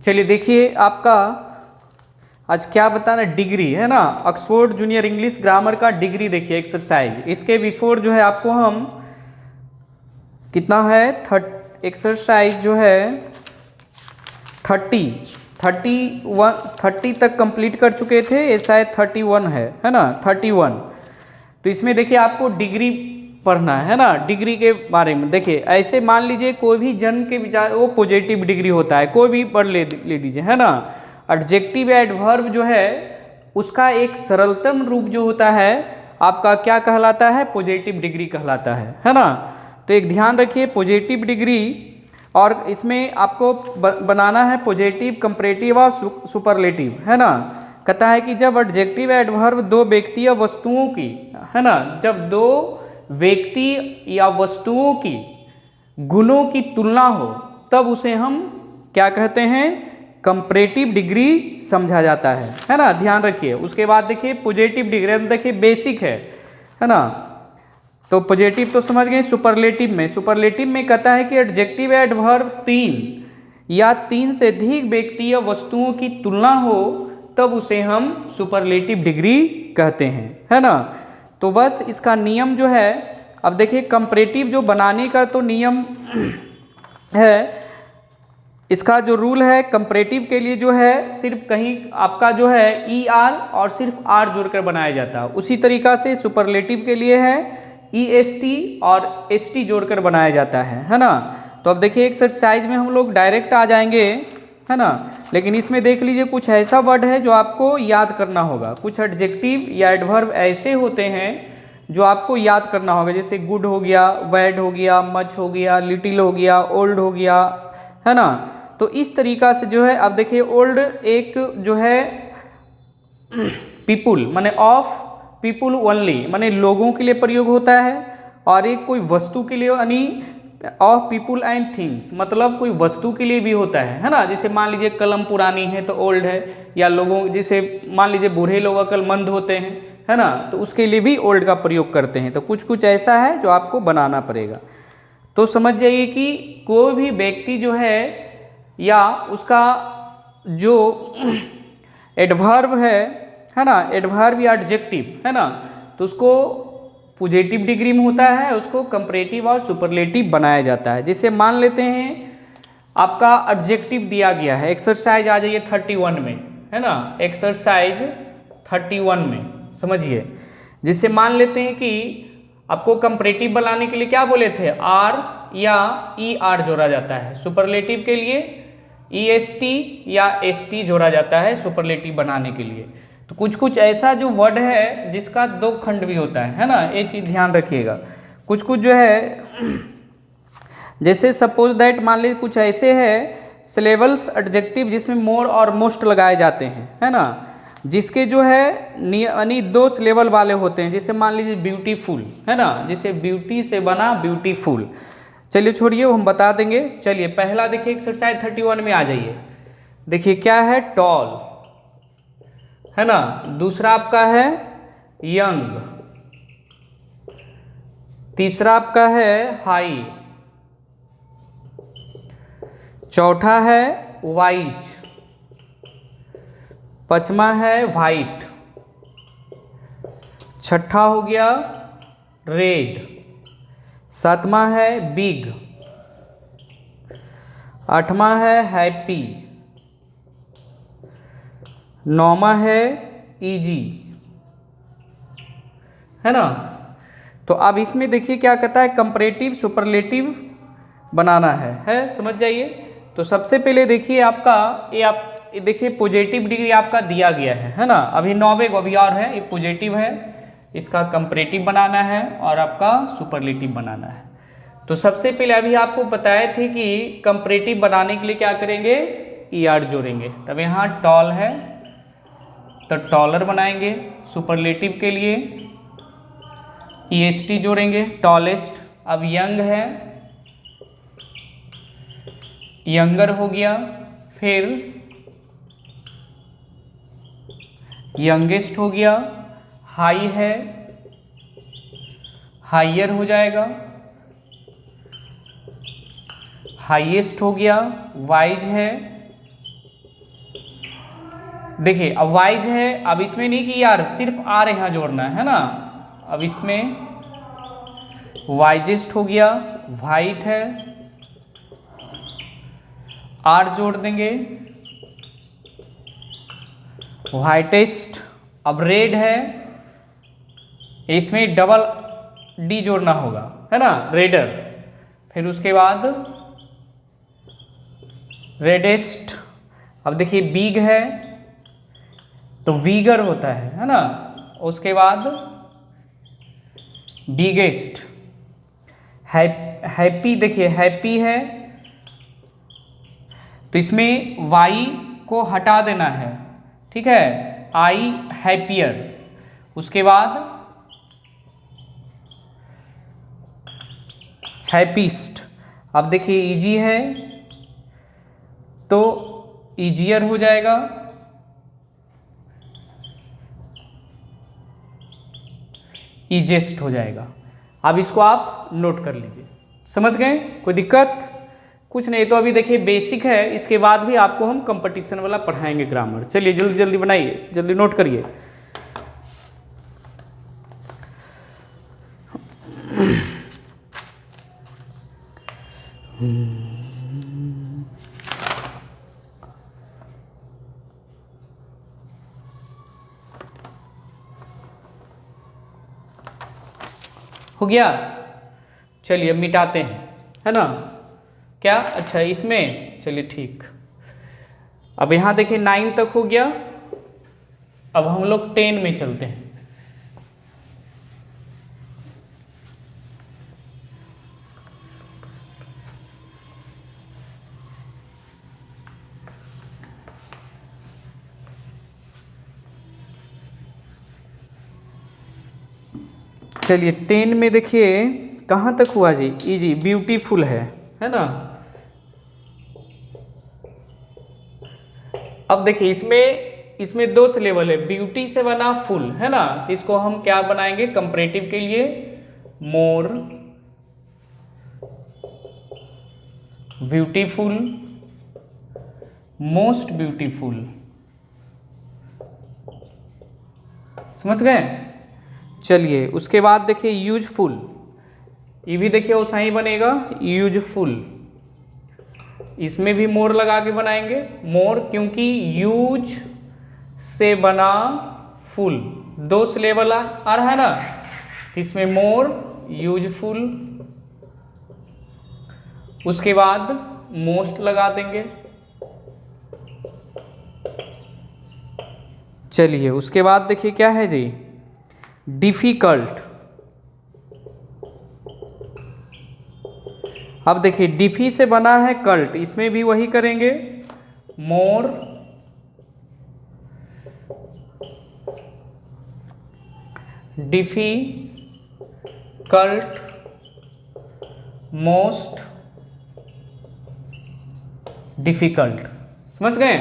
चलिए देखिए आपका आज क्या बताना, डिग्री है ना, ऑक्सफोर्ड जूनियर इंग्लिश ग्रामर का डिग्री देखिए एक्सरसाइज। इसके बिफोर जो है आपको हम कितना है एक्सरसाइज जो है 30 तक कंप्लीट कर चुके थे, ये शायद 31 है ना 31। तो इसमें देखिए आपको डिग्री पढ़ना है ना, डिग्री के बारे में। देखिए ऐसे मान लीजिए कोई भी जन्म के विचार वो पॉजिटिव डिग्री होता है, कोई भी पढ़ ले लीजिए है ना। एडजेक्टिव या एडवर्ब जो है उसका एक सरलतम रूप जो होता है आपका क्या कहलाता है, पॉजिटिव डिग्री कहलाता है ना। तो एक ध्यान रखिए पॉजिटिव डिग्री, और इसमें आपको बनाना है पॉजिटिव, कंपैरेटिव और सुपरलेटिव है ना। कहता है कि जब एडजेक्टिव या एडवर्ब दो व्यक्ति या वस्तुओं की है ना, जब दो व्यक्ति या वस्तुओं की गुणों की तुलना हो तब उसे हम क्या कहते हैं, कंपैरेटिव डिग्री समझा जाता है ना। ध्यान रखिए। उसके बाद देखिए पॉजिटिव डिग्री देखिए बेसिक है ना। तो पॉजिटिव तो समझ गए। सुपरलेटिव में कहता है कि एडजेक्टिव या एडवर्ब तीन या तीन से अधिक व्यक्ति या वस्तुओं की तुलना हो तब उसे हम सुपरलेटिव डिग्री कहते हैं है ना। तो बस इसका नियम जो है, अब देखिए कंपैरेटिव जो बनाने का तो नियम है, इसका जो रूल है कंपैरेटिव के लिए जो है सिर्फ कहीं आपका जो है ER और सिर्फ R जोड़कर बनाया जाता है। उसी तरीका से सुपरलेटिव के लिए है EST और ST जोड़कर बनाया जाता है ना। तो अब देखिए एक्सरसाइज में हम लोग डायरेक्ट आ जाएंगे है ना, लेकिन इसमें देख लीजिए कुछ ऐसा वर्ड है जो आपको याद करना होगा। कुछ एडजेक्टिव या एडवर्ब ऐसे होते हैं जो आपको याद करना होगा, जैसे गुड हो गया, बैड हो गया, मच हो गया, लिटिल हो गया, ओल्ड हो गया है ना। तो इस तरीका से जो है, अब देखिए ओल्ड एक जो है पीपुल माने ऑफ पीपुल ओनली माने लोगों के लिए प्रयोग होता है, और एक कोई वस्तु के लिए यानी ऑफ पीपुल एंड थिंग्स मतलब कोई वस्तु के लिए भी होता है ना। जैसे मान लीजिए कलम पुरानी है तो ओल्ड है, या लोगों जैसे मान लीजिए बूढ़े लोग अक्लमंद होते हैं है ना, तो उसके लिए भी ओल्ड का प्रयोग करते हैं। तो कुछ कुछ ऐसा है जो आपको बनाना पड़ेगा। तो समझ जाइए कि कोई भी व्यक्ति जो है या उसका जो एडवर्ब है ना, एडवर्ब या एडजेक्टिव है ना, तो उसको पॉजिटिव डिग्री में होता है, उसको कंपैरेटिव और सुपरलेटिव बनाया जाता है। जैसे मान लेते हैं आपका एडजेक्टिव दिया गया है, एक्सरसाइज आ जाइए 31 में है ना, एक्सरसाइज 31 में समझिए। जिससे मान लेते हैं कि आपको कंपैरेटिव बनाने के लिए क्या बोले थे, R या ER जोड़ा जाता है, सुपरलेटिव के लिए EST या ST जोड़ा जाता है सुपरलेटिव बनाने के लिए। तो कुछ कुछ ऐसा जो वर्ड है जिसका दो खंड भी होता है ना, ये चीज़ ध्यान रखिएगा। कुछ कुछ जो है जैसे सपोज दैट मान लीजिए कुछ ऐसे है सिलेबल्स एडजेक्टिव जिसमें मोर और मोस्ट लगाए जाते हैं है ना, जिसके जो है यानी दो सिलेबल वाले होते हैं। जैसे मान लीजिए ब्यूटीफुल है ना, जैसे ब्यूटी से बना ब्यूटीफुल। चलिए छोड़िए वो हम बता देंगे। चलिए पहला देखिए एक्सरसाइज 31 में आ जाइए। देखिए क्या है, टॉल है ना, दूसरा आपका है यंग, तीसरा आपका है हाई, चौथा है वाइज, पांचवा है वाइट, छठा हो गया रेड, सातवां है बिग, आठवां है हैप्पी, नौवां है इजी है ना। तो अब इसमें देखिए क्या कहता है, कंपैरेटिव सुपरलेटिव बनाना है समझ जाइए। तो सबसे पहले देखिए आपका ये देखिए पॉजिटिव डिग्री आपका दिया गया है ना। अभी 9वें को अभी और है, ये पॉजिटिव है, इसका कंपैरेटिव बनाना है और आपका सुपरलेटिव बनाना है। तो सबसे पहले अभी आपको बताए थे कि कंपैरेटिव बनाने के लिए क्या करेंगे, ER जोड़ेंगे। तब यहाँ टॉल है तो टॉलर बनाएंगे। सुपरलेटिव के लिए EST जोड़ेंगे, टॉलेस्ट। अब यंग है, यंगर हो गया, फिर यंगेस्ट हो गया, हाई है, हाइयर हो जाएगा, हाईएस्ट हो गया, वाइज है, देखिए अब वाइज है, अब इसमें नहीं कि यार सिर्फ आर यहाँ जोड़ना है ना, अब इसमें वाइजेस्ट हो गया, वाइट है, आर जोड़ देंगे, वाइटेस्ट। अब रेड है, इसमें डबल डी जोड़ना होगा, है ना, रेडर। फिर उसके बाद रेडेस्ट। अब देखिए बिग है तो वीगर होता है ना। उसके बाद बिगेस्ट। हैप्पी, देखिए हैप्पी है तो इसमें वाई को हटा देना है, ठीक है, आई हैप्पियर। उसके बाद हैप्पीस्ट। अब देखिए इजी है तो इजियर हो जाएगा, इजेस्ट हो जाएगा। अब इसको आप नोट कर लीजिए, समझ गए, कोई दिक्कत कुछ नहीं। तो अभी देखिए बेसिक है, इसके बाद भी आपको हम कंपटीशन वाला पढ़ाएंगे ग्रामर। चलिए जल्दी जल्दी बनाइए, जल्दी नोट करिए। हो गया, चलिए अब मिटाते हैं, है ना। क्या, अच्छा इसमें, चलिए ठीक। अब यहाँ देखिए 9 तक हो गया, अब हम लोग 10 में चलते हैं। चलिए 10 में देखिए कहाँ तक हुआ जी, इजी, ब्यूटीफुल है ना। अब देखिए इसमें दो लेवल है, ब्यूटी से बना फुल, है ना। तो इसको हम क्या बनाएंगे कंपैरेटिव के लिए, मोर ब्यूटीफुल, मोस्ट ब्यूटीफुल, समझ गए। चलिए उसके बाद देखिए यूजफुल, ये भी देखिए वैसा ही बनेगा, यूजफुल। इसमें भी मोर लगा के बनाएंगे, मोर, क्योंकि यूज से बना फुल, दो सिलेबल आ रहा है ना, इसमें मोर, यूजफुल। उसके बाद मोस्ट लगा देंगे। चलिए उसके बाद देखिए क्या है जी, डिफिकल्ट। अब देखिए डिफी से बना है कल्ट, इसमें भी वही करेंगे, मोर डिफी कल्ट, मोस्ट डिफिकल्ट। समझ गए,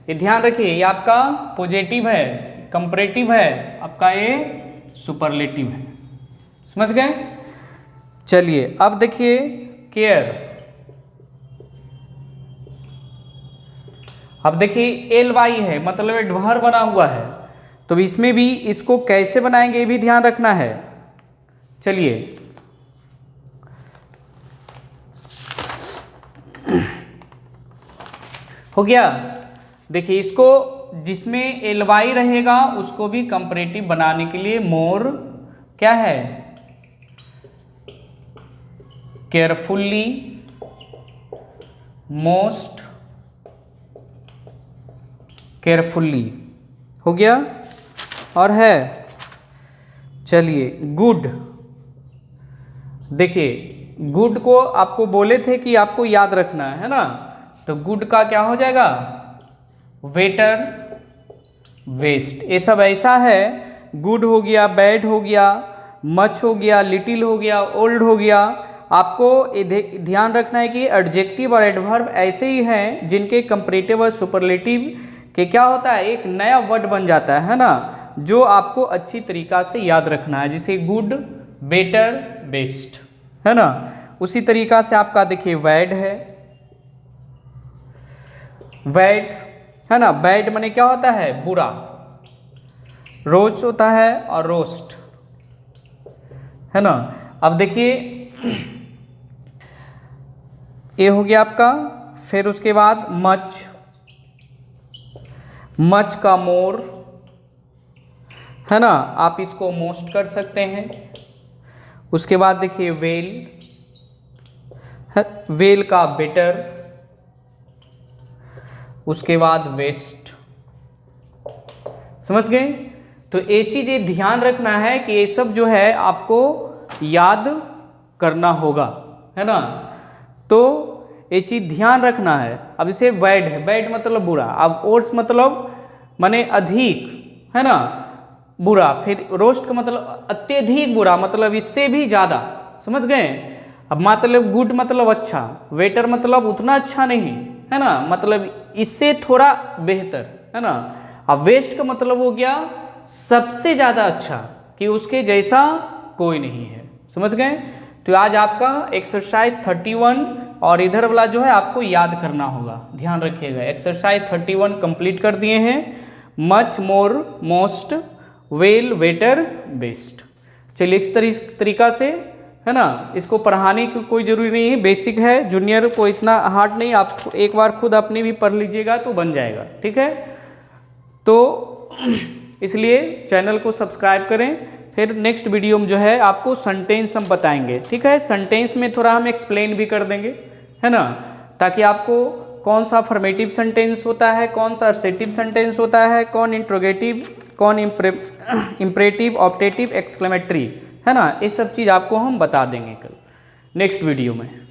ये ध्यान रखिए, ये आपका पॉजिटिव है, कंपैरेटिव है, आपका ये सुपरलेटिव है, समझ गए। चलिए अब देखिए केयर। अब देखिए एल वाई है, मतलब ढ्वर बना हुआ है, तो इसमें भी इसको कैसे बनाएंगे ये भी ध्यान रखना है। चलिए हो गया। देखिए इसको जिसमें एल वाई रहेगा उसको भी कंपैरेटिव बनाने के लिए मोर क्या है, केयरफुल्ली, मोस्ट केयरफुल्ली, हो गया। और है, चलिए गुड। देखिए गुड को आपको बोले थे कि आपको याद रखना है ना, तो गुड का क्या हो जाएगा, वेटर, वेस्ट। ये सब ऐसा है, गुड हो गया, बैड हो गया, मच हो गया, लिटिल हो गया, ओल्ड हो गया। आपको ध्यान रखना है कि एडजेक्टिव और एडवर्ब ऐसे ही हैं जिनके कंपैरेटिव और सुपरलेटिव के क्या होता है, एक नया वर्ड बन जाता है ना, जो आपको अच्छी तरीका से याद रखना है, जैसे गुड, बेटर, बेस्ट, है ना। उसी तरीका से आपका देखिए वैड है, वैड, है ना। बैड माने क्या होता है, बुरा। रोज होता है और रोस्ट, है ना। अब देखिए ये हो गया आपका। फिर उसके बाद मच, मच का मोर, है ना, आप इसको मोस्ट कर सकते हैं। उसके बाद देखिए वेल, वेल का बेटर। उसके बाद वेस्ट। समझ गए। तो ये चीज ये ध्यान रखना है कि ये सब जो है आपको याद करना होगा, है ना। तो ये चीज ध्यान रखना है। अब इसे बैड है, बैड मतलब बुरा। अब ओर्स मतलब माने अधिक, है ना, बुरा। फिर रोस्ट का मतलब अत्यधिक बुरा, मतलब इससे भी ज्यादा। समझ गए। अब मतलब गुड मतलब अच्छा, वेटर मतलब उतना अच्छा नहीं, है ना, मतलब इससे थोड़ा बेहतर, है ना। अब वेस्ट का मतलब हो गया सबसे ज्यादा अच्छा, कि उसके जैसा कोई नहीं है। समझ गए। तो आज आपका एक्सरसाइज 31 और इधर वाला जो है आपको याद करना होगा, ध्यान रखिएगा। एक्सरसाइज 31 कंप्लीट कर दिए हैं। मच, मोर, मोस्ट, वेल, वेटर, बेस्ट। चलिए इस तरीका से, है ना, इसको पढ़ाने की कोई ज़रूरी नहीं है, बेसिक है, जूनियर को इतना हार्ड नहीं। आप एक बार खुद अपने भी पढ़ लीजिएगा तो बन जाएगा, ठीक है। तो इसलिए चैनल को सब्सक्राइब करें। फिर नेक्स्ट वीडियो में जो है आपको सेंटेंस हम बताएंगे, ठीक है। सेंटेंस में थोड़ा हम एक्सप्लेन भी कर देंगे, है ना, ताकि आपको कौन सा फॉर्मेटिव सेंटेंस होता है, कौन सा असर्टिव सेंटेंस होता है, कौन इंट्रोगेटिव, कौन इम्परेटिव, ऑप्टेटिव, एक्सक्लेमेटरी, है ना, ये सब चीज़ आपको हम बता देंगे कल नेक्स्ट वीडियो में।